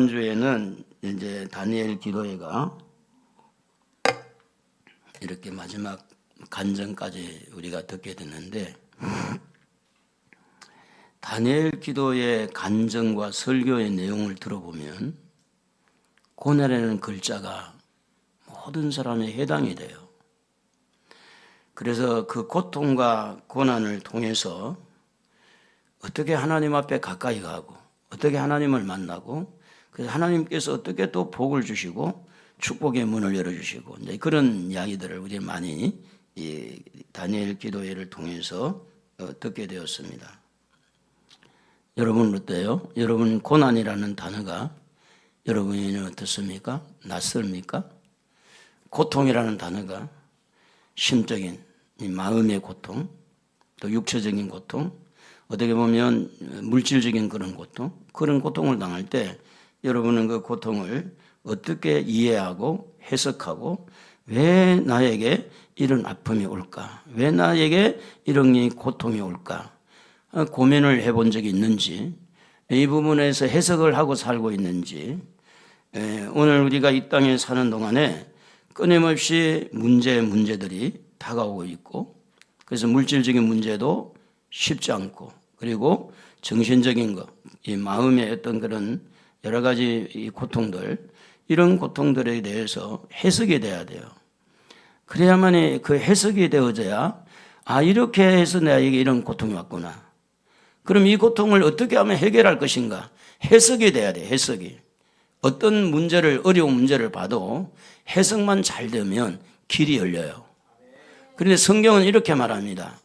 지난주에는 이제 다니엘 기도회가 이렇게 마지막 간증까지 우리가 듣게 됐는데, 다니엘 기도의 간증과 설교의 내용을 들어보면 고난이라는 글자가 모든 사람에 해당이 돼요. 그래서 그 고통과 고난을 통해서 어떻게 하나님 앞에 가까이 가고 어떻게 하나님을 만나고, 그래서 하나님께서 어떻게 또 복을 주시고 축복의 문을 열어주시고, 이제 그런 이야기들을 우리 많이 이 다니엘 기도회를 통해서 듣게 되었습니다. 여러분 어때요? 여러분 고난이라는 단어가 여러분에게는 어떻습니까? 낯설입니까? 고통이라는 단어가 심적인 마음의 고통, 또 육체적인 고통, 어떻게 보면 물질적인 그런 고통을 당할 때 여러분은 그 고통을 어떻게 이해하고 해석하고, 왜 나에게 이런 아픔이 올까? 왜 나에게 이런 고통이 올까? 고민을 해본 적이 있는지, 이 부분에서 해석을 하고 살고 있는지, 오늘 우리가 이 땅에 사는 동안에 끊임없이 문제들이 다가오고 있고, 그래서 물질적인 문제도 쉽지 않고, 그리고 정신적인 것, 이 마음의 어떤 그런 여러 가지 이 고통들, 이런 고통들에 대해서 해석이 돼야 돼요. 그래야만 그 해석이 되어져야, 이렇게 해서 나에게 이런 고통이 왔구나. 그럼 이 고통을 어떻게 하면 해결할 것인가? 해석이 돼야 돼, 해석이. 어떤 문제를, 어려운 문제를 봐도 해석만 잘 되면 길이 열려요. 그런데 성경은 이렇게 말합니다.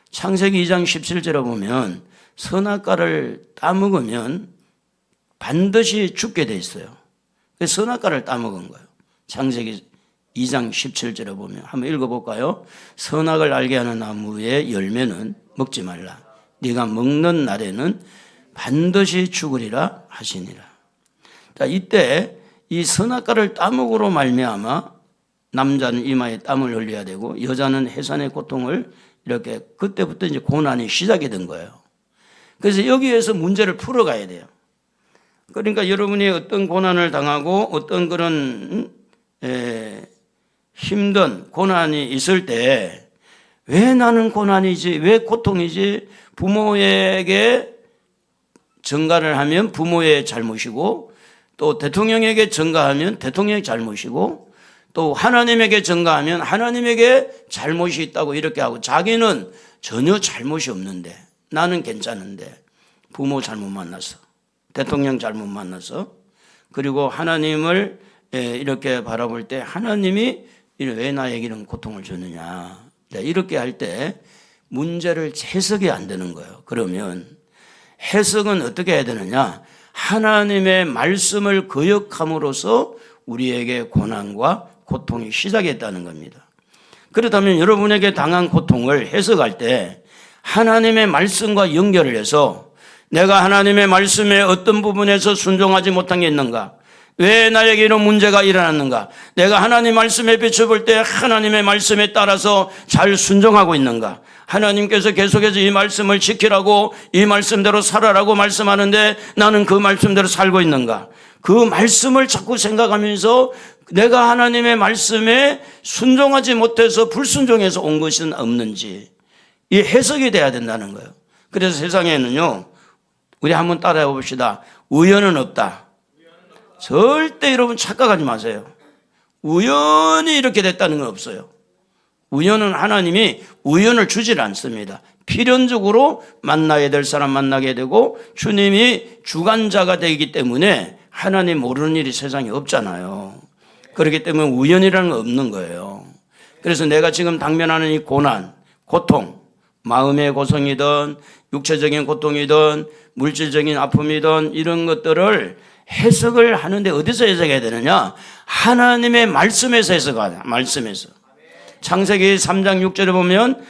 창세기 2장 17절에 보면 선악과를 따먹으면 반드시 죽게 돼 있어요. 그래서 선악과를 따먹은 거예요. 창세기 2장 17절에 보면 한번 읽어볼까요? 선악을 알게 하는 나무의 열매는 먹지 말라. 네가 먹는 날에는 반드시 죽으리라 하시니라. 자, 이때 이 선악과를 따먹으로 말미암아 남자는 이마에 땀을 흘려야 되고 여자는 해산의 고통을, 이렇게 그때부터 이제 고난이 시작이 된 거예요. 그래서 여기에서 문제를 풀어가야 돼요. 그러니까 여러분이 어떤 고난을 당하고 어떤 그런 힘든 고난이 있을 때, 왜 나는 고난이지, 왜 고통이지, 부모에게 전가를 하면 부모의 잘못이고, 또 대통령에게 전가하면 대통령의 잘못이고, 또 하나님에게 전가하면 하나님에게 잘못이 있다고 이렇게 하고, 자기는 전혀 잘못이 없는데, 나는 괜찮은데 부모 잘못 만나서, 대통령 잘못 만나서, 그리고 하나님을 이렇게 바라볼 때 하나님이 왜 나에게 이런 고통을 줬느냐, 이렇게 할 때 문제를 해석이 안 되는 거예요. 그러면 해석은 어떻게 해야 되느냐? 하나님의 말씀을 거역함으로써 우리에게 고난과 고통이 시작했다는 겁니다. 그렇다면 여러분에게 당한 고통을 해석할 때 하나님의 말씀과 연결을 해서, 내가 하나님의 말씀에 어떤 부분에서 순종하지 못한 게 있는가? 왜 나에게 이런 문제가 일어났는가? 내가 하나님 말씀에 비춰볼 때 하나님의 말씀에 따라서 잘 순종하고 있는가? 하나님께서 계속해서 이 말씀을 지키라고, 이 말씀대로 살아라고 말씀하는데 나는 그 말씀대로 살고 있는가? 그 말씀을 자꾸 생각하면서 내가 하나님의 말씀에 순종하지 못해서 불순종해서 온 것은 없는지, 이 해석이 돼야 된다는 거예요. 그래서 세상에는요, 우리 한번 따라해 봅시다. 우연은 없다. 절대 여러분 착각하지 마세요. 우연히 이렇게 됐다는 건 없어요. 우연은 하나님이 우연을 주질 않습니다. 필연적으로 만나야 될 사람 만나게 되고, 주님이 주관자가 되기 때문에 하나님 모르는 일이 세상에 없잖아요. 그렇기 때문에 우연이라는 건 없는 거예요. 그래서 내가 지금 당면하는 이 고난, 고통, 마음의 고통이든 육체적인 고통이든 물질적인 아픔이든 이런 것들을 해석을 하는데 어디서 해석해야 되느냐? 하나님의 말씀에서 해석하자. 말씀에서. 창세기 3장 6절에 보면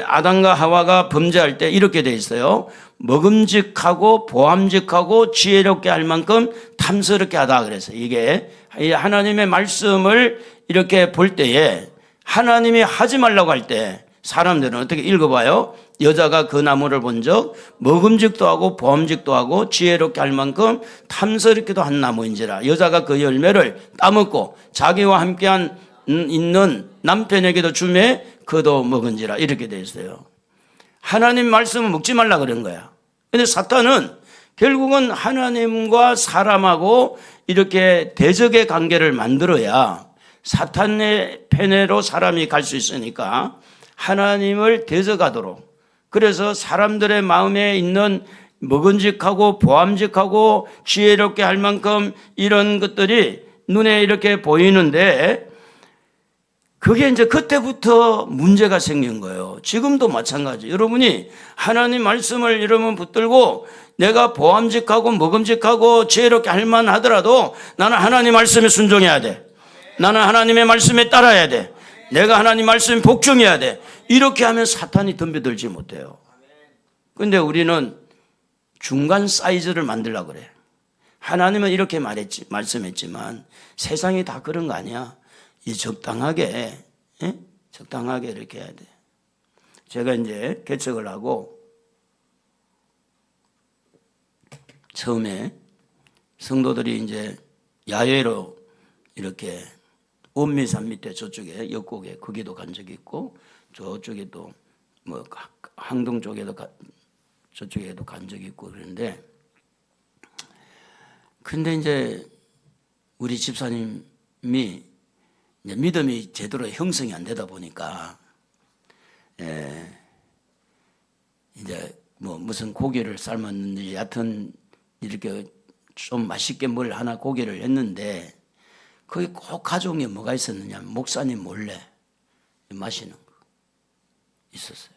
아담과 하와가 범죄할 때 이렇게 돼 있어요. 먹음직하고 보암직하고 지혜롭게 할 만큼 탐스럽게 하다 그래서, 이게 하나님의 말씀을 이렇게 볼 때에 하나님이 하지 말라고 할 때 사람들은 어떻게 읽어봐요? 여자가 그 나무를 본즉 먹음직도 하고 보암직도 하고 지혜롭게 할 만큼 탐스럽기도 한 나무인지라. 여자가 그 열매를 따먹고 자기와 함께한 있는 남편에게도 주매 그도 먹은지라. 이렇게 돼 있어요. 하나님 말씀을 먹지 말라 그런 거야. 근데 사탄은 결국은 하나님과 사람하고 이렇게 대적의 관계를 만들어야 사탄의 편애로 사람이 갈 수 있으니까 하나님을 대적하도록, 그래서 사람들의 마음에 있는 먹은직하고 보암직하고 지혜롭게 할 만큼 이런 것들이 눈에 이렇게 보이는데 그게 이제 그때부터 문제가 생긴 거예요. 지금도 마찬가지. 여러분이 하나님 말씀을 여러분 붙들고 내가 보암직하고 먹음직하고 지혜롭게 할 만하더라도 나는 하나님 말씀에 순종해야 돼. 나는 하나님의 말씀에 따라야 돼. 내가 하나님 말씀에 복종해야 돼. 이렇게 하면 사탄이 덤벼들지 못해요. 그런데 우리는 중간 사이즈를 만들려고 그래. 하나님은 이렇게 말씀했지만 세상이 다 그런 거 아니야. 이 적당하게 이렇게 해야 돼. 제가 이제 개척을 하고 처음에 성도들이 이제 야외로 이렇게 원미산 밑에 저쪽에 역곡에 거기도 간 적이 있고 저쪽에 또 뭐 항동 쪽에도 저쪽에도 간 적이 있고 그런데, 근데 이제 우리 집사님이 이제 믿음이 제대로 형성이 안 되다 보니까 이제 뭐 무슨 고기를 삶았는지 여하튼 이렇게 좀 맛있게 뭘 하나 고기를 했는데 거기 꼭 가져온 게 뭐가 있었느냐, 목사님 몰래 마시는 거 있었어요.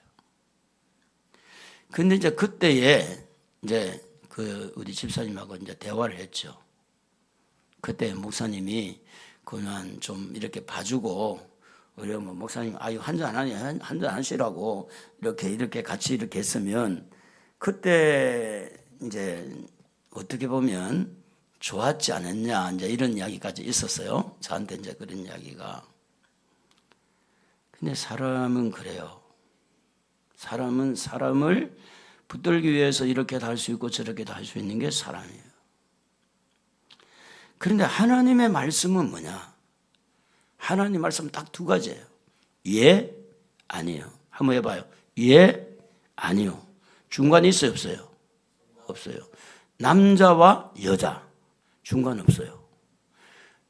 근데 이제 그때에 이제 그 우리 집사님하고 이제 대화를 했죠. 그때 목사님이 그만 좀 이렇게 봐주고, 그러면 목사님 아유 한잔 하니 한잔 하시라고 이렇게 같이 이렇게 했으면 그때 이제 어떻게 보면 좋았지 않았냐, 이제 이런 이야기까지 있었어요. 저한테 이제 그런 이야기가. 근데 사람은 그래요. 사람은 사람을 붙들기 위해서 이렇게도 할 수 있고 저렇게도 할 수 있는 게 사람이에요. 그런데 하나님의 말씀은 뭐냐? 하나님 말씀은 딱 두 가지예요. 예, 아니요. 한번 해봐요. 예, 아니요. 중간에 있어요, 없어요? 없어요. 남자와 여자 중간 없어요.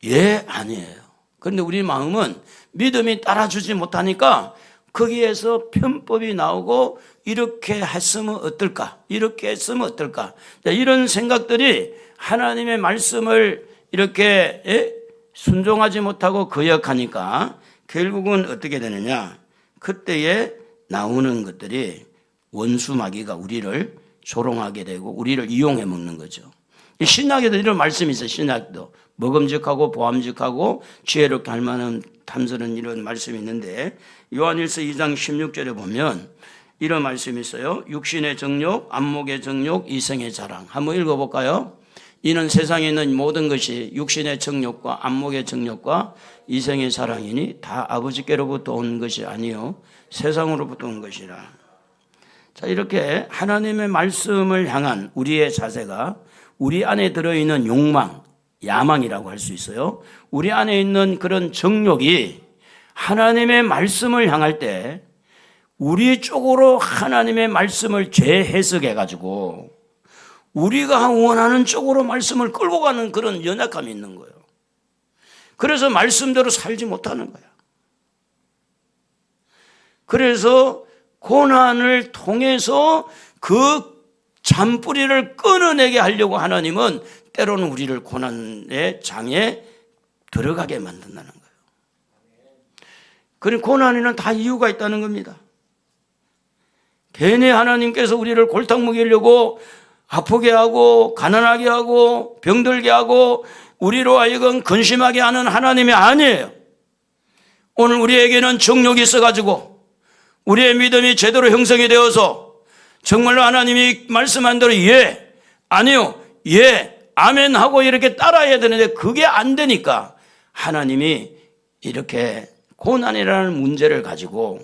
예, 아니에요. 그런데 우리 마음은 믿음이 따라주지 못하니까 거기에서 편법이 나오고 이렇게 했으면 어떨까? 이렇게 했으면 어떨까? 이런 생각들이 하나님의 말씀을 이렇게 순종하지 못하고 거역하니까 결국은 어떻게 되느냐? 그때에 나오는 것들이 원수마귀가 우리를 조롱하게 되고 우리를 이용해 먹는 거죠. 신약에도 이런 말씀이 있어요. 신약도 먹음직하고 보암직하고 지혜롭게 할 만한 탐스러운 이런 말씀이 있는데 요한일서 2장 16절에 보면 이런 말씀이 있어요. 육신의 정욕, 안목의 정욕, 이생의 자랑. 한번 읽어볼까요? 이는 세상에 있는 모든 것이 육신의 정욕과 안목의 정욕과 이생의 자랑이니 다 아버지께로부터 온 것이 아니요 세상으로부터 온 것이라. 자, 이렇게 하나님의 말씀을 향한 우리의 자세가 우리 안에 들어있는 욕망, 야망이라고 할 수 있어요. 우리 안에 있는 그런 정욕이 하나님의 말씀을 향할 때 우리 쪽으로 하나님의 말씀을 재해석해가지고 우리가 원하는 쪽으로 말씀을 끌고 가는 그런 연약함이 있는 거예요. 그래서 말씀대로 살지 못하는 거야. 그래서 고난을 통해서 그 잔뿌리를 끊어내게 하려고 하나님은 때로는 우리를 고난의 장에 들어가게 만든다는 거예요. 그런 고난에는 다 이유가 있다는 겁니다. 괜히 하나님께서 우리를 골탕 먹이려고 아프게 하고 가난하게 하고 병들게 하고 우리로 하여금 근심하게 하는 하나님이 아니에요. 오늘 우리에게는 정욕이 있어가지고 우리의 믿음이 제대로 형성이 되어서 정말로 하나님이 말씀한 대로 예, 아니요, 예, 아멘 하고 이렇게 따라야 되는데 그게 안 되니까 하나님이 이렇게 고난이라는 문제를 가지고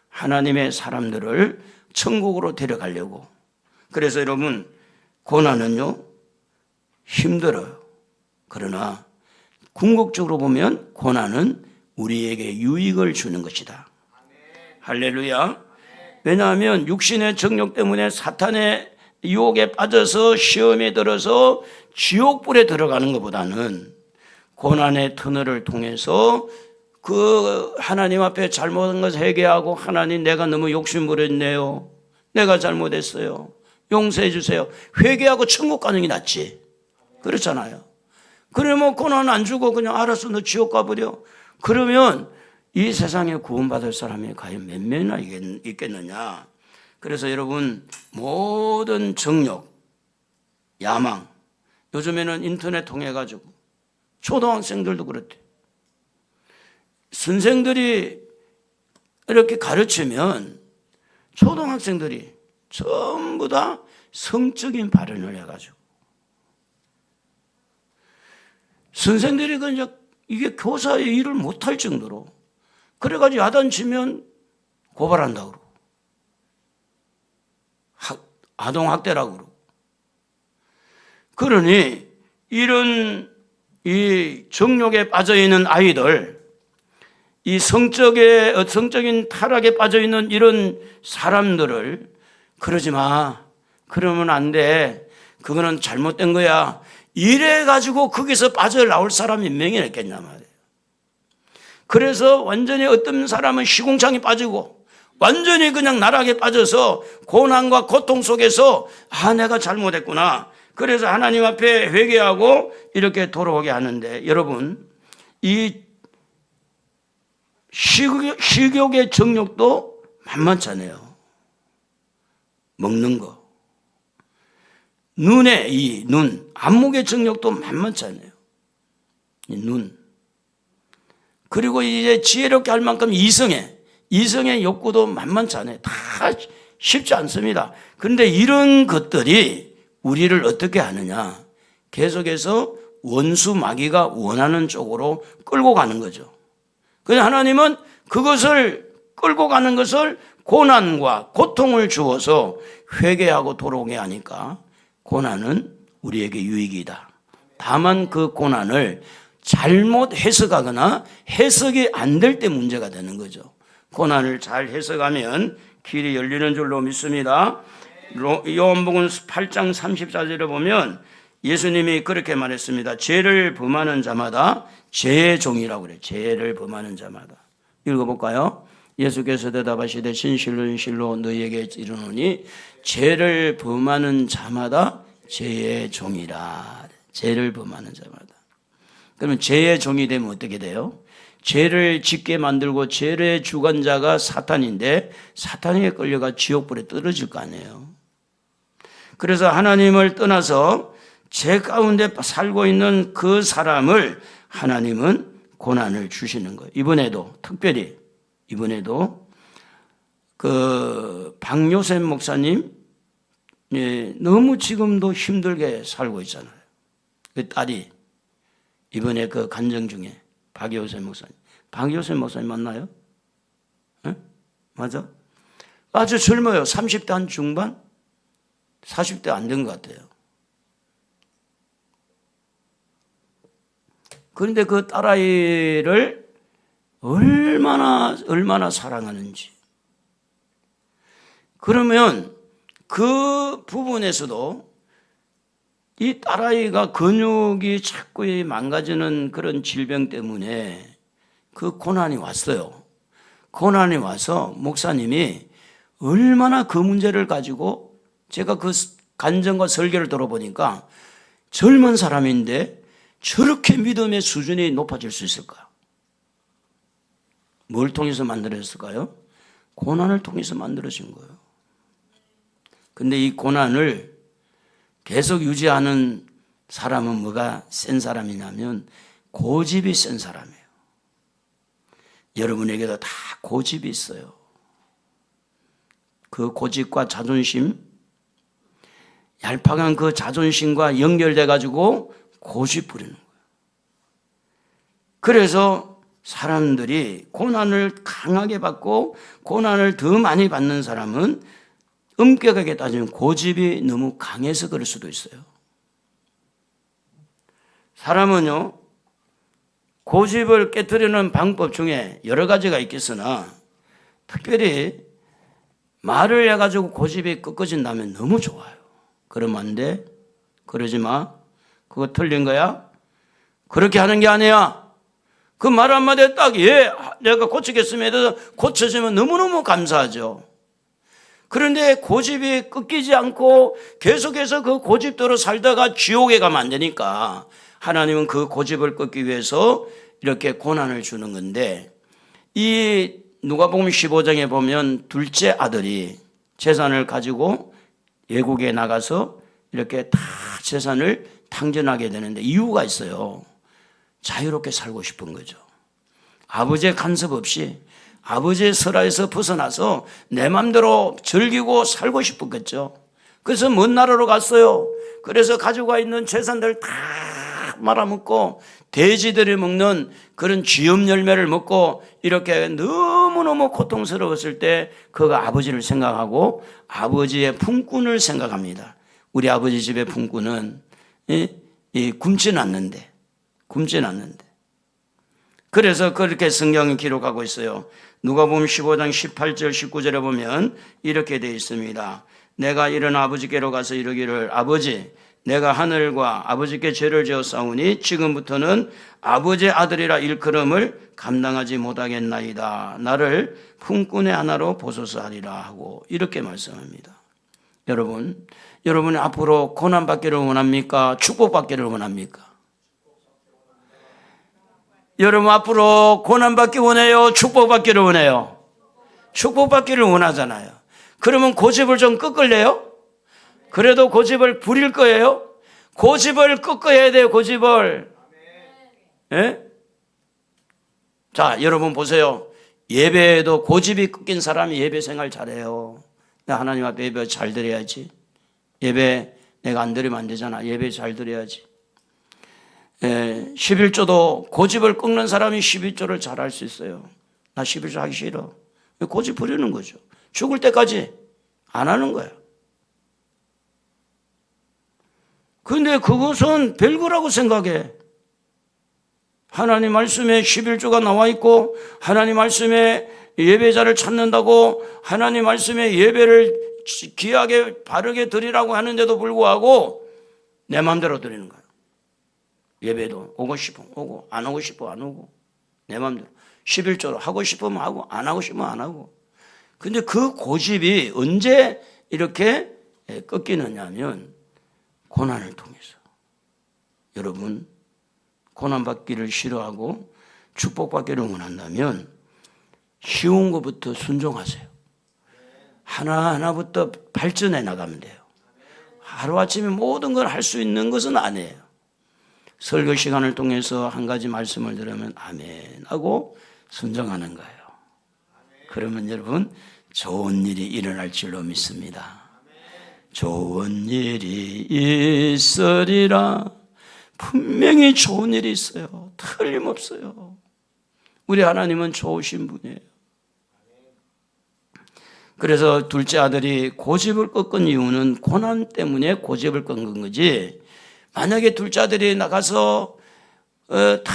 하나님의 사람들을 천국으로 데려가려고. 그래서 여러분, 고난은요 힘들어요. 그러나 궁극적으로 보면 고난은 우리에게 유익을 주는 것이다. 할렐루야. 왜냐하면 육신의 정욕 때문에 사탄의 유혹에 빠져서 시험에 들어서 지옥불에 들어가는 것보다는 고난의 터널을 통해서 그 하나님 앞에 잘못한 것을 회개하고, 하나님 내가 너무 욕심부렸네요, 내가 잘못했어요, 용서해 주세요, 회개하고 천국 가는 게 낫지. 그렇잖아요. 그러면 고난 안 주고 그냥 알았어 너 지옥 가버려. 그러면 이 세상에 구원받을 사람이 과연 몇 명이나 있겠느냐. 그래서 여러분, 모든 정욕, 야망, 요즘에는 인터넷 통해 가지고 초등학생들도 그렇대. 선생들이 이렇게 가르치면 초등학생들이 전부 다 성적인 발언을 해가지고, 선생들이 그냥 이게 교사의 일을 못할 정도로 그래가지고 야단치면 고발한다고 그러고, 아동학대라고 그러고. 그러니 이런 이 정욕에 빠져있는 아이들, 이 성적인 타락에 빠져있는 이런 사람들을 그러지 마, 그러면 안 돼, 그거는 잘못된 거야, 이래가지고 거기서 빠져나올 사람이 몇 명이나 있겠냐 말이에요. 그래서 완전히 어떤 사람은 시궁창에 빠지고 완전히 그냥 나락에 빠져서 고난과 고통 속에서 내가 잘못했구나, 그래서 하나님 앞에 회개하고 이렇게 돌아오게 하는데, 여러분, 이 식욕의 정욕도 만만찮아요. 먹는 거, 눈의 이 눈, 안목의 정욕도 만만찮아요. 이 눈. 그리고 이제 지혜롭게 할 만큼 이성의 욕구도 만만치 않아요. 다 쉽지 않습니다. 그런데 이런 것들이 우리를 어떻게 하느냐, 계속해서 원수 마귀가 원하는 쪽으로 끌고 가는 거죠. 그래서 하나님은 그것을 끌고 가는 것을 고난과 고통을 주어서 회개하고 돌아오게 하니까 고난은 우리에게 유익이다. 다만 그 고난을 잘못 해석하거나 해석이 안 될 때 문제가 되는 거죠. 고난을 잘 해석하면 길이 열리는 줄로 믿습니다. 요한복음 8장 34절에 보면 예수님이 그렇게 말했습니다. 죄를 범하는 자마다 죄의 종이라고 그래요. 죄를 범하는 자마다. 읽어볼까요? 예수께서 대답하시되 진실로 진실로 너희에게 이르노니 죄를 범하는 자마다 죄의 종이라. 죄를 범하는 자마다. 그러면 죄의 종이 되면 어떻게 돼요? 죄를 짓게 만들고 죄의 주관자가 사탄인데 사탄에게 끌려가 지옥불에 떨어질 거 아니에요. 그래서 하나님을 떠나서 죄 가운데 살고 있는 그 사람을 하나님은 고난을 주시는 거예요. 이번에도 특별히 그 박요셉 목사님, 너무 지금도 힘들게 살고 있잖아요. 그 딸이 이번에 그 간증 중에 박요셉 목사님 맞나요? 네? 맞아? 아주 젊어요. 30대 한 중반? 40대 안 된 것 같아요. 그런데 그 딸아이를 얼마나 사랑하는지. 그러면 그 부분에서도 이 딸아이가 근육이 자꾸 망가지는 그런 질병 때문에 그 고난이 왔어요. 고난이 와서 목사님이 얼마나 그 문제를 가지고, 제가 그 간증과 설교를 들어보니까 젊은 사람인데 저렇게 믿음의 수준이 높아질 수 있을까? 뭘 통해서 만들어졌을까요? 고난을 통해서 만들어진 거예요. 근데 이 고난을 계속 유지하는 사람은 뭐가 센 사람이냐면 고집이 센 사람이에요. 여러분에게도 다 고집이 있어요. 그 고집과 자존심, 얄팍한 그 자존심과 연결돼 가지고 고집 부리는 거예요. 그래서 사람들이 고난을 강하게 받고 고난을 더 많이 받는 사람은 엄격하게 따지면 고집이 너무 강해서 그럴 수도 있어요. 사람은요, 고집을 깨뜨리는 방법 중에 여러 가지가 있겠으나 특별히 말을 해가지고 고집이 꺾어진다면 너무 좋아요. 그러면 안 돼. 그러지 마. 그거 틀린 거야. 그렇게 하는 게 아니야. 그 말 한마디에 딱 내가 고치겠음에 대해서 고쳐지면 너무너무 감사하죠. 그런데 고집이 꺾이지 않고 계속해서 그 고집대로 살다가 지옥에 가면 안 되니까 하나님은 그 고집을 꺾기 위해서 이렇게 고난을 주는 건데, 이 누가복음 15장에 보면 둘째 아들이 재산을 가지고 외국에 나가서 이렇게 다 재산을 탕진하게 되는데 이유가 있어요. 자유롭게 살고 싶은 거죠. 아버지의 간섭 없이 아버지의 설하에서 벗어나서 내 맘대로 즐기고 살고 싶었겠죠. 그래서 먼 나라로 갔어요. 그래서 가지고 있는 재산들 다 말아먹고 돼지들이 먹는 그런 쥐염 열매를 먹고 이렇게 너무너무 고통스러웠을 때 그가 아버지를 생각하고 아버지의 품꾼을 생각합니다. 우리 아버지 집의 품꾼은 굶진 않는데 그래서 그렇게 성경이 기록하고 있어요. 누가복음 15장 18절 19절에 보면 이렇게 되어 있습니다. 내가 일어나 아버지께로 가서 이르기를 아버지 내가 하늘과 아버지께 죄를 지어 싸우니 지금부터는 아버지의 아들이라 일컬음을 감당하지 못하겠나이다. 나를 품꾼의 하나로 보소서 하리라 하고 이렇게 말씀합니다. 여러분은 앞으로 고난받기를 원합니까? 축복받기를 원합니까? 여러분 앞으로 고난받기 원해요? 축복받기를 원해요? 축복받기를 원하잖아요. 그러면 고집을 좀 꺾을래요? 그래도 고집을 부릴 거예요? 고집을 꺾어야 돼요. 고집을. 예? 자, 여러분 보세요. 예배에도 고집이 꺾인 사람이 예배 생활 잘해요. 나 하나님 앞에 예배 잘 드려야지. 예배 내가 안 드리면 안 되잖아. 예배 잘 드려야지. 11조도 고집을 꺾는 사람이 11조를 잘 할 수 있어요. 나 11조 하기 싫어. 고집 부리는 거죠. 죽을 때까지 안 하는 거야. 그런데 그것은 별거라고 생각해. 하나님 말씀에 11조가 나와 있고 하나님 말씀에 예배자를 찾는다고 하나님 말씀에 예배를 귀하게 바르게 드리라고 하는데도 불구하고 내 마음대로 드리는 거야. 예배도 오고 싶으면 오고 안 오고 싶으면 안 오고 내 마음대로 11조로 하고 싶으면 하고 안 하고 싶으면 안 하고. 근데 그 고집이 언제 이렇게 꺾이느냐 하면 고난을 통해서. 여러분 고난받기를 싫어하고 축복받기를 원한다면 쉬운 것부터 순종하세요. 하나하나부터 발전해 나가면 돼요. 하루아침에 모든 걸 할 수 있는 것은 아니에요. 설교 시간을 통해서 한 가지 말씀을 들으면 아멘 하고 순종하는 거예요. 그러면 여러분 좋은 일이 일어날 줄로 믿습니다. 좋은 일이 있으리라. 분명히 좋은 일이 있어요. 틀림없어요. 우리 하나님은 좋으신 분이에요. 그래서 둘째 아들이 고집을 꺾은 이유는 고난 때문에 고집을 꺾은 거지, 만약에 둘째 아들이 나가서 다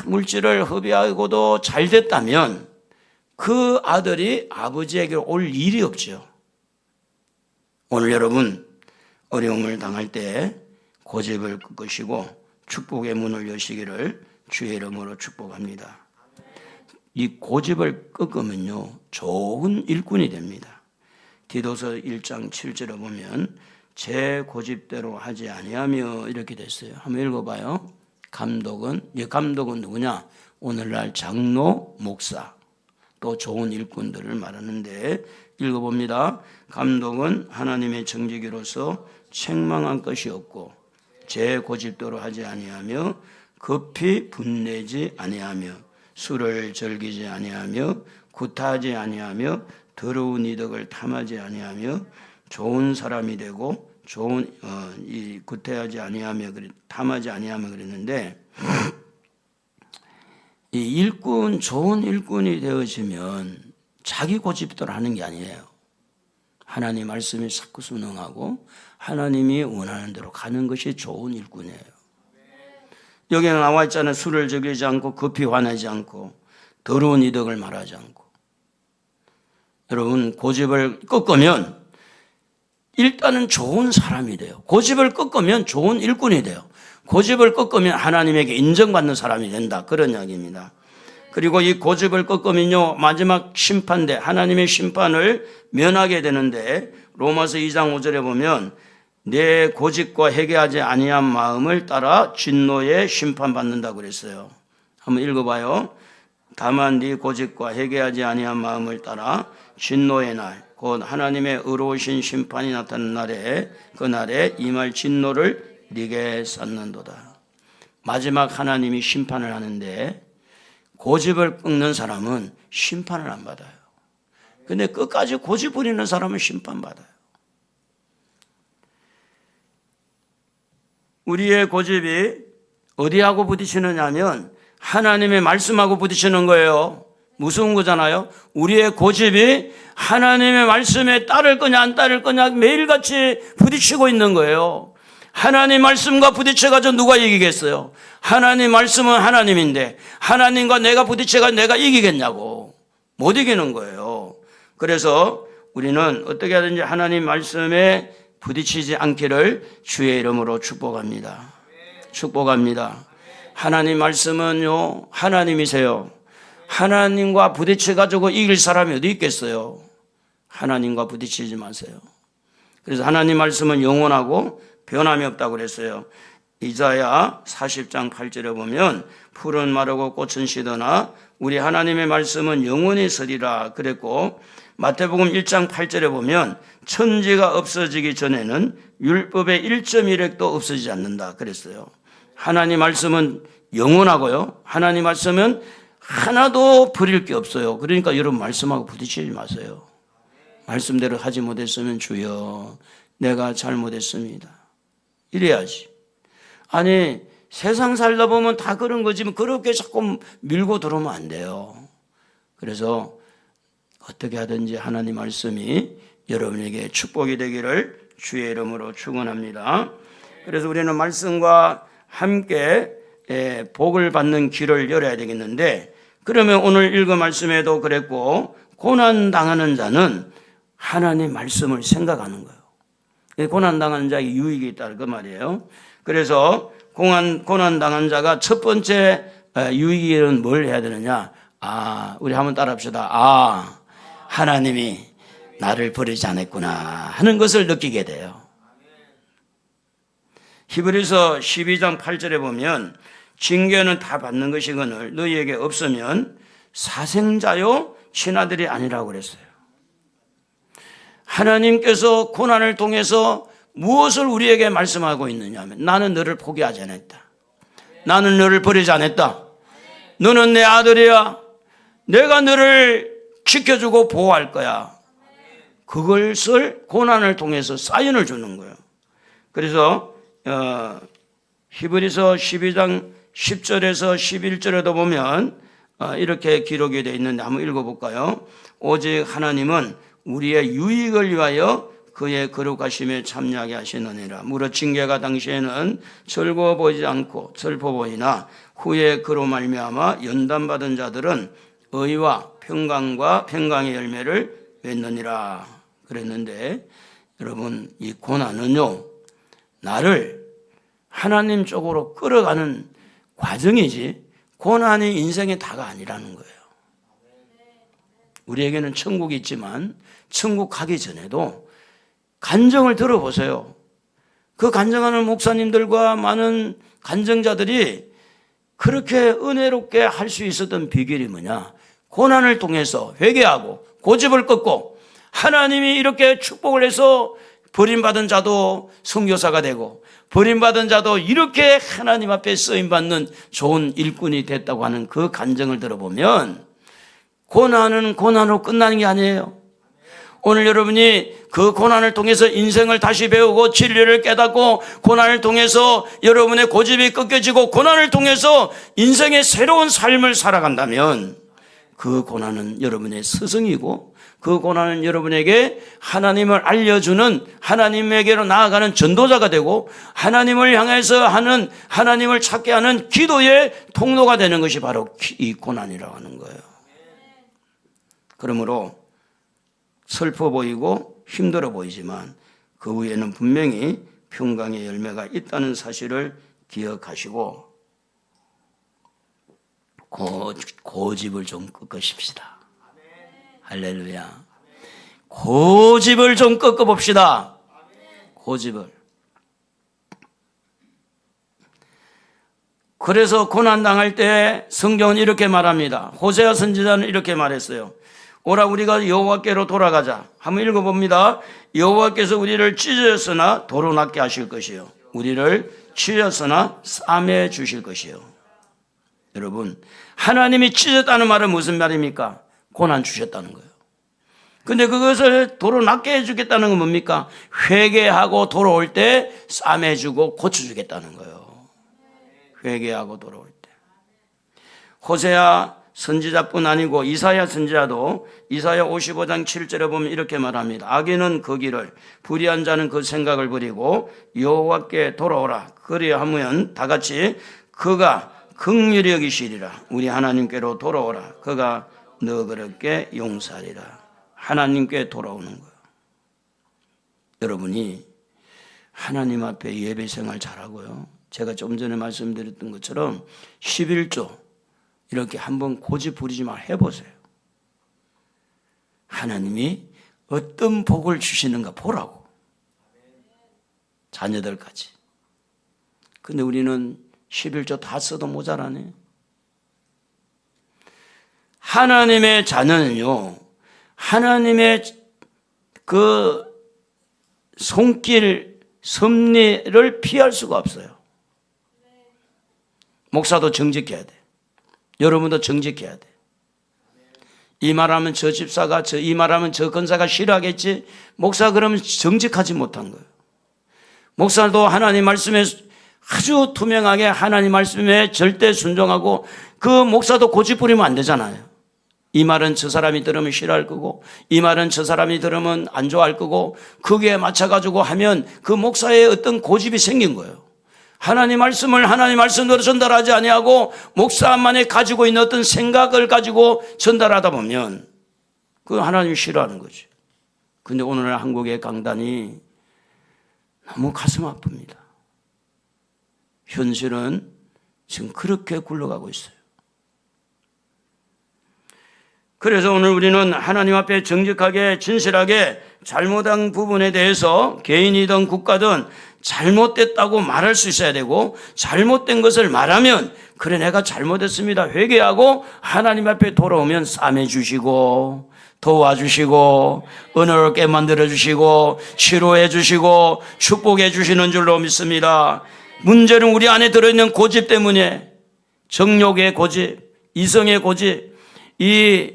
물질을 허비하고도 잘 됐다면 그 아들이 아버지에게 올 일이 없죠. 오늘 여러분 어려움을 당할 때 고집을 꺾으시고 축복의 문을 여시기를 주의 이름으로 축복합니다. 이 고집을 꺾으면요 좋은 일꾼이 됩니다. 디도서 1장 7절에 보면 제 고집대로 하지 아니하며 이렇게 됐어요. 한번 읽어봐요. 감독은 누구냐? 오늘날 장로, 목사, 또 좋은 일꾼들을 말하는데 읽어봅니다. 감독은 하나님의 정직이로서 책망한 것이 없고 제 고집대로 하지 아니하며 급히 분내지 아니하며 술을 즐기지 아니하며 구타하지 아니하며 더러운 이득을 탐하지 아니하며 좋은 사람이 되고 이 구태하지 아니하며 탐하지 아니하며 그랬는데, 이 일꾼 좋은 일꾼이 되어지면 자기 고집대로 하는 게 아니에요. 하나님 말씀이 자꾸 순응하고 하나님이 원하는 대로 가는 것이 좋은 일꾼이에요. 여기에 나와 있잖아요. 술을 즐기지 않고 급히 화내지 않고 더러운 이덕을 말하지 않고. 여러분, 고집을 꺾으면 일단은 좋은 사람이 돼요. 고집을 꺾으면 좋은 일꾼이 돼요. 고집을 꺾으면 하나님에게 인정받는 사람이 된다. 그런 이야기입니다. 그리고 이 고집을 꺾으면요, 마지막 심판대, 하나님의 심판을 면하게 되는데, 로마서 2장 5절에 보면 내 고집과 회개하지 아니한 마음을 따라 진노에 심판받는다고 그랬어요. 한번 읽어봐요. 다만 네 고집과 회개하지 아니한 마음을 따라 진노의 날, 곧 하나님의 의로우신 심판이 나타나는 날에, 그날에 임할 진노를 네게 쌓는도다. 마지막 하나님이 심판을 하는데 고집을 꺾는 사람은 심판을 안 받아요. 근데 끝까지 고집 부리는 사람은 심판받아요. 우리의 고집이 어디하고 부딪히느냐 하면 하나님의 말씀하고 부딪히는 거예요. 무서운 거잖아요. 우리의 고집이 하나님의 말씀에 따를 거냐 안 따를 거냐 매일같이 부딪히고 있는 거예요. 하나님 말씀과 부딪혀가지고 누가 이기겠어요? 하나님 말씀은 하나님인데 하나님과 내가 부딪혀가 내가 이기겠냐고. 못 이기는 거예요. 그래서 우리는 어떻게 하든지 하나님 말씀에 부딪히지 않기를 주의 이름으로 축복합니다. 축복합니다. 하나님 말씀은요, 하나님이세요. 하나님과 부딪혀가지고 이길 사람이 어디 있겠어요? 하나님과 부딪히지 마세요. 그래서 하나님 말씀은 영원하고 변함이 없다고 그랬어요. 이사야 40장 8절에 보면 풀은 마르고 꽃은 시드나 우리 하나님의 말씀은 영원히 서리라 그랬고, 마태복음 1장 8절에 보면 천지가 없어지기 전에는 율법의 1.1획도 없어지지 않는다 그랬어요. 하나님 말씀은 영원하고요, 하나님 말씀은 하나도 버릴 게 없어요. 그러니까 여러분 말씀하고 부딪히지 마세요. 말씀대로 하지 못했으면 주여 내가 잘못했습니다 이래야지. 아니 세상 살다 보면 다 그런 거지만 그렇게 자꾸 밀고 들어오면 안 돼요. 그래서 어떻게 하든지 하나님 말씀이 여러분에게 축복이 되기를 주의 이름으로 축원합니다. 그래서 우리는 말씀과 함께 복을 받는 길을 열어야 되겠는데, 그러면 오늘 읽은 말씀에도 그랬고 고난 당하는 자는 하나님 말씀을 생각하는 거예요. 고난 당하는 자에게 유익이 있다 그 말이에요. 그래서 고난 당한 자가 첫 번째 유익은 뭘 해야 되느냐? 우리 한번 따라합시다. 하나님이 나를 버리지 않았구나 하는 것을 느끼게 돼요. 히브리서 12장 8절에 보면 징계는 다 받는 것이거늘 너희에게 없으면 사생자요 친아들이 아니라고 그랬어요. 하나님께서 고난을 통해서 무엇을 우리에게 말씀하고 있느냐 하면 나는 너를 포기하지 않았다. 나는 너를 버리지 않았다. 너는 내 아들이야. 내가 너를 지켜주고 보호할 거야. 그것을 고난을 통해서 사인을 주는 거예요. 그래서 히브리서 12장 10절에서 11절에도 보면 이렇게 기록이 되어 있는데 한번 읽어볼까요? 오직 하나님은 우리의 유익을 위하여 그의 거룩하심에 참여하게 하시느니라. 무릇 징계가 당시에는 즐거워 보이지 않고 슬퍼 보이나 후에 그로 말미암아 연단받은 자들은 의와 평강과 평강의 열매를 맺느니라 그랬는데, 여러분 이 고난은요 나를 하나님 쪽으로 끌어가는 과정이지 고난이 인생의 다가 아니라는 거예요. 우리에게는 천국이 있지만 천국 가기 전에도 간증을 들어보세요. 그 간증하는 목사님들과 많은 간증자들이 그렇게 은혜롭게 할 수 있었던 비결이 뭐냐? 고난을 통해서 회개하고 고집을 꺾고 하나님이 이렇게 축복을 해서 버림받은 자도 선교사가 되고 버림받은 자도 이렇게 하나님 앞에 쓰임받는 좋은 일꾼이 됐다고 하는 그 간증을 들어보면 고난은 고난으로 끝나는 게 아니에요. 오늘 여러분이 그 고난을 통해서 인생을 다시 배우고 진리를 깨닫고 고난을 통해서 여러분의 고집이 꺾여지고 고난을 통해서 인생의 새로운 삶을 살아간다면 그 고난은 여러분의 스승이고 그 고난은 여러분에게 하나님을 알려주는, 하나님에게로 나아가는 전도자가 되고 하나님을 향해서 하는, 하나님을 찾게 하는 기도의 통로가 되는 것이 바로 이 고난이라고 하는 거예요. 그러므로 슬퍼 보이고 힘들어 보이지만 그 위에는 분명히 평강의 열매가 있다는 사실을 기억하시고 고집을 좀 꺾으십시다. 할렐루야. 고집을 좀 꺾어봅시다. 고집을. 그래서 고난당할 때 성경은 이렇게 말합니다. 호세아 선지자는 이렇게 말했어요. 오라 우리가 여호와께로 돌아가자. 한번 읽어봅니다. 여호와께서 우리를 찢으셨으나 도로 낫게 하실 것이요 우리를 찢으셨으나 싸매 주실 것이요. 여러분, 하나님이 찢었다는 말은 무슨 말입니까? 고난 주셨다는 거예요. 근데 그것을 도로 낫게 해주겠다는 건 뭡니까? 회개하고 돌아올 때 싸매주고 고쳐주겠다는 거예요. 회개하고 돌아올 때. 호세아 선지자뿐 아니고 이사야 선지자도 이사야 55장 7절에 보면 이렇게 말합니다. 악인은 그 길을, 불의한 자는 그 생각을 버리고 여호와께 돌아오라. 그리하면 다 같이 그가 긍휼히 여기시리라. 우리 하나님께로 돌아오라. 그가 너그럽게 용서하리라. 하나님께 돌아오는 거예요. 여러분이 하나님 앞에 예배 생활 잘하고요. 제가 좀 전에 말씀드렸던 것처럼 11조 이렇게 한번 고집 부리지 마 해보세요. 하나님이 어떤 복을 주시는가 보라고. 자녀들까지. 근데 우리는 11조 다 써도 모자라네. 하나님의 자녀는요, 하나님의 그 손길, 섭리를 피할 수가 없어요. 목사도 정직해야 돼. 여러분도 정직해야 돼. 이 말하면 저 집사가, 이 말하면 저 권사가 싫어하겠지. 목사 그러면 정직하지 못한 거예요. 목사도 하나님 말씀에 아주 투명하게 하나님 말씀에 절대 순종하고 그 목사도 고집 부리면 안 되잖아요. 이 말은 저 사람이 들으면 싫어할 거고 이 말은 저 사람이 들으면 안 좋아할 거고 거기에 맞춰가지고 하면 그 목사의 어떤 고집이 생긴 거예요. 하나님 말씀을 하나님 말씀대로 전달하지 아니하고 목사만이 가지고 있는 어떤 생각을 가지고 전달하다 보면 그 하나님이 싫어하는 거지. 근데 오늘 한국의 강단이 너무 가슴 아픕니다. 현실은 지금 그렇게 굴러가고 있어요. 그래서 오늘 우리는 하나님 앞에 정직하게 진실하게 잘못한 부분에 대해서 개인이든 국가든 잘못됐다고 말할 수 있어야 되고 잘못된 것을 말하면 그래 내가 잘못했습니다 회개하고 하나님 앞에 돌아오면 싸매주시고 도와주시고 은혜롭게 만들어주시고 치료해주시고 축복해주시는 줄로 믿습니다. 문제는 우리 안에 들어있는 고집 때문에 정욕의 고집, 이성의 고집, 이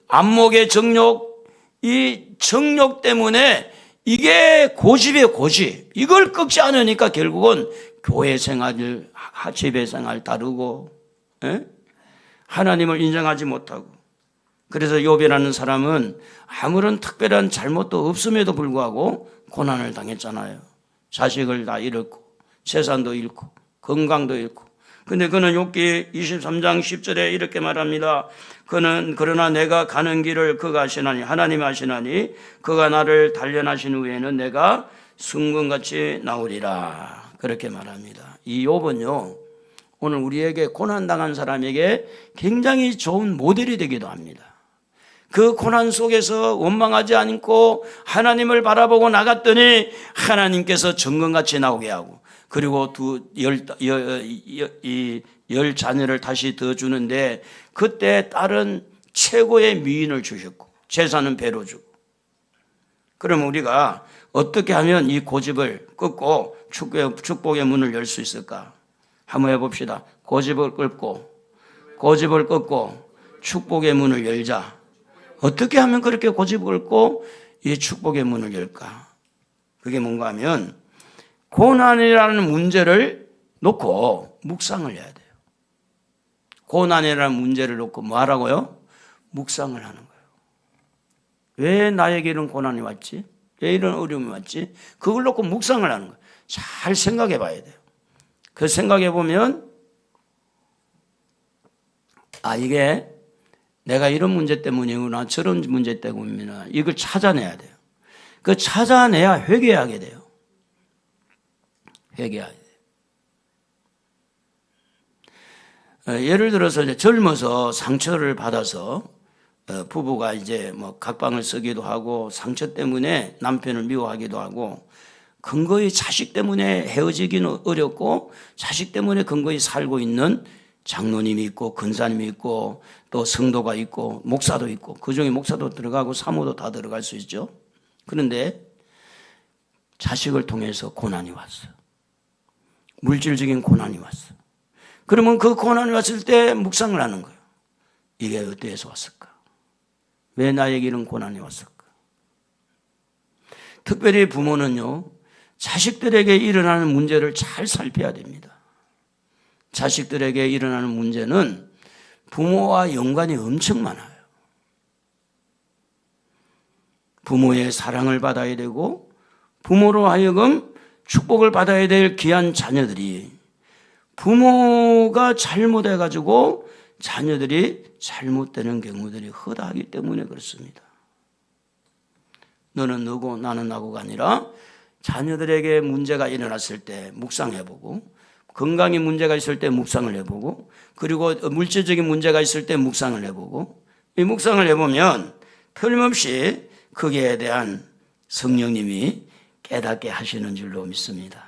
안목의 정욕, 이 정욕 때문에 이게 고집이에요, 고집. 이걸 꺾지 않으니까 결국은 교회 생활, 집회 생활 다르고, 하나님을 인정하지 못하고. 그래서 욥이라는 사람은 아무런 특별한 잘못도 없음에도 불구하고 고난을 당했잖아요. 자식을 다 잃었고, 재산도 잃고, 건강도 잃고. 근데 그는 욥기 23장 10절에 이렇게 말합니다. 그는 그러나 내가 가는 길을 그가 아시나니 하나님 아시나니 그가 나를 단련하신 후에는 내가 승금같이 나오리라. 그렇게 말합니다. 이 욥은요 오늘 우리에게 고난당한 사람에게 굉장히 좋은 모델이 되기도 합니다. 그 고난 속에서 원망하지 않고 하나님을 바라보고 나갔더니 하나님께서 정금같이 나오게 하고 그리고 열 자녀를 다시 더 주는데 그때 딸은 최고의 미인을 주셨고 재산은 배로 주고. 그러면 우리가 어떻게 하면 이 고집을 끊고 축복의 문을 열 수 있을까? 한번 해봅시다. 고집을 끊고 축복의 문을 열자. 어떻게 하면 그렇게 고집을 끊고 이 축복의 문을 열까? 그게 뭔가 하면 고난이라는 문제를 놓고 묵상을 해야 돼요. 고난이라는 문제를 놓고 뭐 하라고요? 묵상을 하는 거예요. 왜 나에게 이런 고난이 왔지? 왜 이런 어려움이 왔지? 그걸 놓고 묵상을 하는 거예요. 잘 생각해 봐야 돼요. 그 생각해 보면 이게 내가 이런 문제 때문이구나, 저런 문제 때문이구나, 이걸 찾아내야 돼요. 그 찾아내야 회개하게 돼요. 회개하게 돼요. 예를 들어서 이제 젊어서 상처를 받아서 부부가 이제 뭐 각방을 쓰기도 하고 상처 때문에 남편을 미워하기도 하고 근거히 자식 때문에 헤어지기는 어렵고 자식 때문에 근거히 살고 있는 장로님이 있고 근사님이 있고 또 성도가 있고 목사도 있고 그중에 목사도 들어가고 사모도 다 들어갈 수 있죠. 그런데 자식을 통해서 고난이 왔어요. 물질적인 고난이 왔어요. 그러면 그 고난이 왔을 때 묵상을 하는 거예요. 이게 어디에서 왔을까? 왜 나에게 이런 고난이 왔을까? 특별히 부모는요, 자식들에게 일어나는 문제를 잘 살펴야 됩니다. 자식들에게 일어나는 문제는 부모와 연관이 엄청 많아요. 부모의 사랑을 받아야 되고 부모로 하여금 축복을 받아야 될 귀한 자녀들이 부모가 잘못해가지고 자녀들이 잘못되는 경우들이 허다하기 때문에 그렇습니다. 너는 너고 나는 나고가 아니라 자녀들에게 문제가 일어났을 때 묵상해보고 건강에 문제가 있을 때 묵상을 해보고 그리고 물질적인 문제가 있을 때 묵상을 해보고 이 묵상을 해보면 틀림없이 거기에 대한 성령님이 깨닫게 하시는 줄로 믿습니다.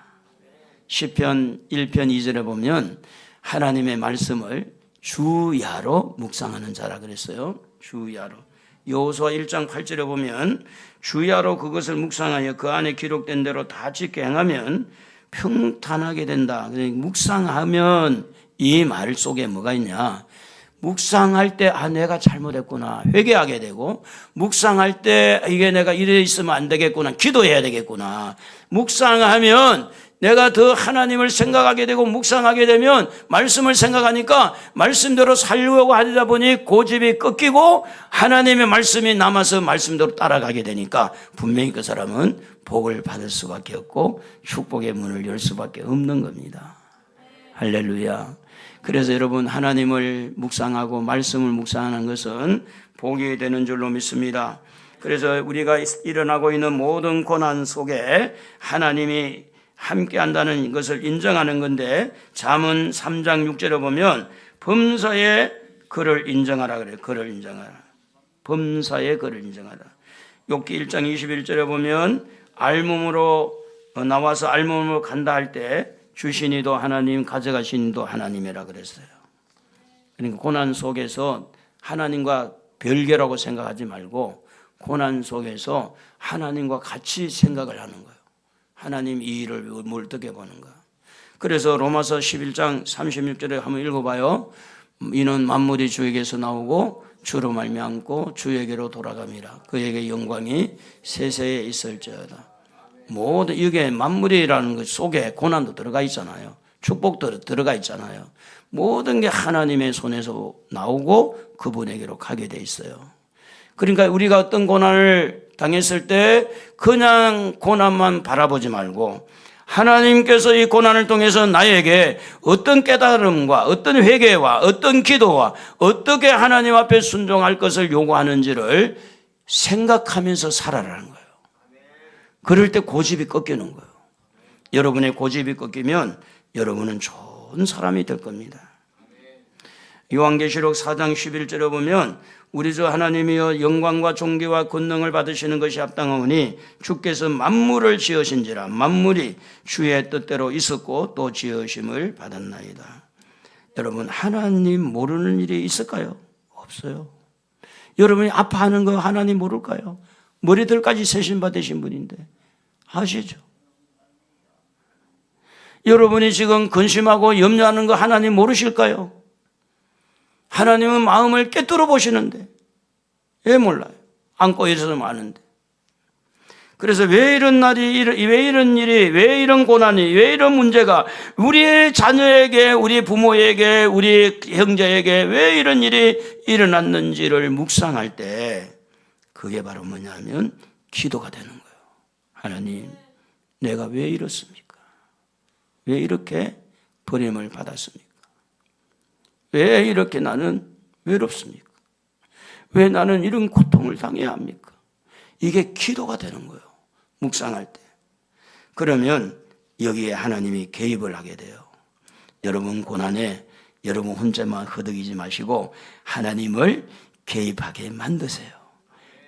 시편 1편 2절에 보면 하나님의 말씀을 주야로 묵상하는 자라 그랬어요. 주야로. 여호수아 1장 8절에 보면 주야로 그것을 묵상하여 그 안에 기록된 대로 다 지켜 행하면 평탄하게 된다. 묵상하면 이 말 속에 뭐가 있냐? 묵상할 때 내가 잘못했구나 회개하게 되고 묵상할 때 이게 내가 이래 있으면 안 되겠구나 기도해야 되겠구나 묵상하면 내가 더 하나님을 생각하게 되고 묵상하게 되면 말씀을 생각하니까 말씀대로 살려고 하다 보니 고집이 꺾이고 하나님의 말씀이 남아서 말씀대로 따라가게 되니까 분명히 그 사람은 복을 받을 수밖에 없고 축복의 문을 열 수밖에 없는 겁니다. 할렐루야. 그래서 여러분 하나님을 묵상하고 말씀을 묵상하는 것은 복이 되는 줄로 믿습니다. 그래서 우리가 일어나고 있는 모든 고난 속에 하나님이 함께 한다는 것을 인정하는 건데 잠언 3장 6절에 보면 범사의 그를 인정하라 그래요. 그를 인정하라. 범사의 그를 인정하라. 욥기 1장 21절에 보면 알몸으로 나와서 알몸으로 간다 할 때 주신이도 하나님 가져가신이도 하나님이라 그랬어요. 그러니까 고난 속에서 하나님과 별개라고 생각하지 말고 고난 속에서 하나님과 같이 생각을 하는 거예요. 하나님 이 일을 어떻게 보는가. 그래서 로마서 11장 36절에 한번 읽어봐요. 이는 만물이 주에게서 나오고 주로 말미암고 주에게로 돌아감이라. 그에게 영광이 세세에 있을지어다. 모든 이게 만물이라는 것 속에 고난도 들어가 있잖아요. 축복도 들어가 있잖아요. 모든 게 하나님의 손에서 나오고 그분에게로 가게 돼 있어요. 그러니까 우리가 어떤 고난을 당했을 때 그냥 고난만 바라보지 말고 하나님께서 이 고난을 통해서 나에게 어떤 깨달음과 어떤 회개와 어떤 기도와 어떻게 하나님 앞에 순종할 것을 요구하는지를 생각하면서 살아라는 거예요. 그럴 때 고집이 꺾이는 거예요. 여러분의 고집이 꺾이면 여러분은 좋은 사람이 될 겁니다. 요한계시록 4장 11절에 보면 우리 주 하나님이여 영광과 존귀와 권능을 받으시는 것이 합당하오니 주께서 만물을 지으신지라 만물이 주의 뜻대로 있었고 또 지으심을 받았나이다. 여러분 하나님 모르는 일이 있을까요? 없어요. 여러분이 아파하는 거 하나님 모를까요? 머리들까지 세신 받으신 분인데 아시죠? 여러분이 지금 근심하고 염려하는 거 하나님 모르실까요? 하나님은 마음을 꿰뚫어 보시는데 왜 몰라요? 안고 있어서 아는데. 그래서 왜 이런 날이, 왜 이런 일이, 왜 이런 고난이, 왜 이런 문제가 우리 자녀에게, 우리 부모에게, 우리 형제에게 왜 이런 일이 일어났는지를 묵상할 때 그게 바로 뭐냐면 기도가 되는 거예요. 하나님, 내가 왜 이렇습니까? 왜 이렇게 버림을 받았습니까? 왜 이렇게 나는 외롭습니까? 왜 나는 이런 고통을 당해야 합니까? 이게 기도가 되는 거예요. 묵상할 때. 그러면 여기에 하나님이 개입을 하게 돼요. 여러분 고난에 여러분 혼자만 허덕이지 마시고 하나님을 개입하게 만드세요.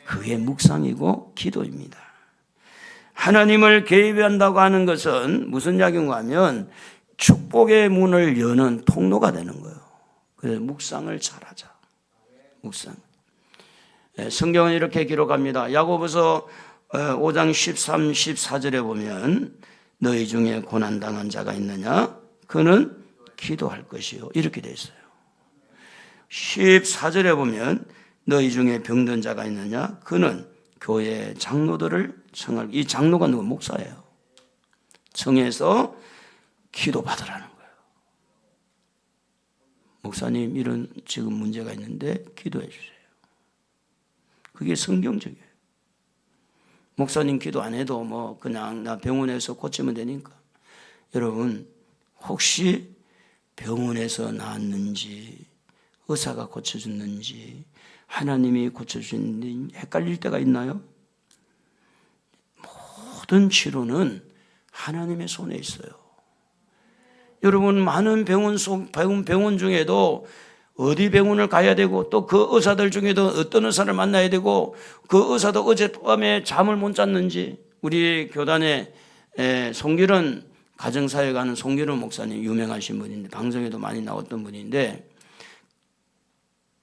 그게 묵상이고 기도입니다. 하나님을 개입한다고 하는 것은 무슨 이야기인가 하면 축복의 문을 여는 통로가 되는 거예요. 그래서 묵상을 잘하자. 묵상. 성경은 이렇게 기록합니다. 야고보서 5장 13, 14절에 보면 너희 중에 고난당한 자가 있느냐? 그는 기도할 것이요. 이렇게 되어 있어요. 14절에 보면 너희 중에 병든 자가 있느냐? 그는 교회 장로들을 청할, 이 장로가 누구? 목사예요. 청해서 기도받으라는 거예요. 목사님 이런 지금 문제가 있는데 기도해 주세요. 그게 성경적이에요. 목사님 기도 안 해도 뭐 그냥 나 병원에서 고치면 되니까. 여러분 혹시 병원에서 나았는지 의사가 고쳐줬는지 하나님이 고쳐주는지 헷갈릴 때가 있나요? 모든 치료는 하나님의 손에 있어요. 여러분 많은 병원 중에도 어디 병원을 가야 되고 또 그 의사들 중에도 어떤 의사를 만나야 되고 그 의사도 어젯밤에 잠을 못 잤는지 우리 교단에 송기른 가정사역에 가는 송기른 목사님 유명하신 분인데 방송에도 많이 나왔던 분인데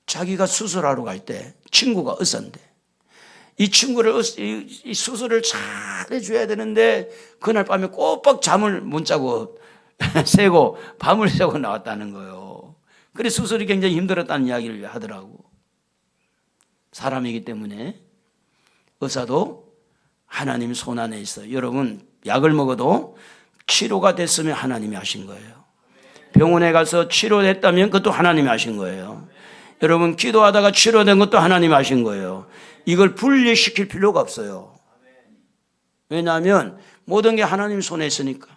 자기가 수술하러 갈 때 친구가 의사인데 이 친구를 이 수술을 잘 해줘야 되는데 그날 밤에 꼬박 잠을 못 자고 새고 밤을 새고 나왔다는 거예요. 그래서 수술이 굉장히 힘들었다는 이야기를 하더라고. 사람이기 때문에 의사도 하나님 손 안에 있어요. 여러분 약을 먹어도 치료가 됐으면 하나님이 하신 거예요. 병원에 가서 치료됐다면 그것도 하나님이 하신 거예요. 여러분 기도하다가 치료된 것도 하나님이 하신 거예요. 이걸 분리시킬 필요가 없어요. 왜냐하면 모든 게 하나님 손에 있으니까.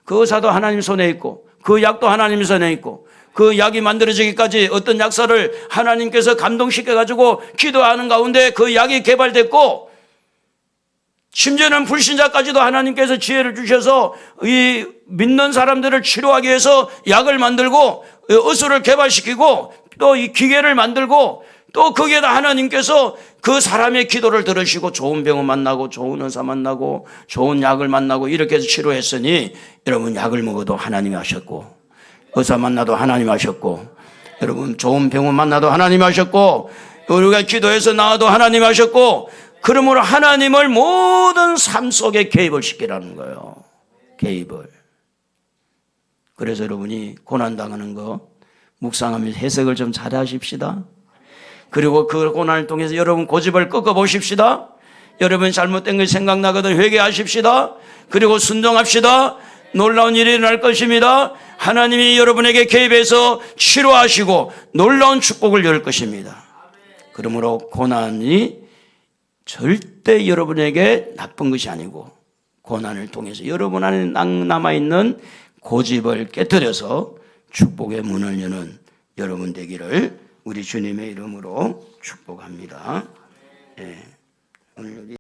그 의사도 하나님 손에 있고 그 약도 하나님 손에 있고 그 약이 만들어지기까지 어떤 약사를 하나님께서 감동시켜가지고 기도하는 가운데 그 약이 개발됐고 심지어는 불신자까지도 하나님께서 지혜를 주셔서 이 믿는 사람들을 치료하기 위해서 약을 만들고 의술을 개발시키고 또 이 기계를 만들고 또 거기에다 하나님께서 그 사람의 기도를 들으시고 좋은 병원 만나고 좋은 의사 만나고 좋은 약을 만나고 이렇게 해서 치료했으니 여러분 약을 먹어도 하나님이 하셨고 의사 만나도 하나님 하셨고 여러분 좋은 병원 만나도 하나님 하셨고 우리가 기도해서 나와도 하나님 하셨고 그러므로 하나님을 모든 삶 속에 개입을 시키라는 거예요. 개입을. 그래서 여러분이 고난당하는 거 묵상하면서 해석을 좀 잘 하십시다. 그리고 그 고난을 통해서 여러분 고집을 꺾어 보십시다. 여러분 잘못된 걸 생각나거든 회개하십시다. 그리고 순종합시다. 놀라운 일이 일어날 것입니다. 하나님이 여러분에게 개입해서 치료하시고 놀라운 축복을 열 것입니다. 그러므로 고난이 절대 여러분에게 나쁜 것이 아니고 고난을 통해서 여러분 안에 남아있는 고집을 깨뜨려서 축복의 문을 여는 여러분 되기를 우리 주님의 이름으로 축복합니다. 예. 오늘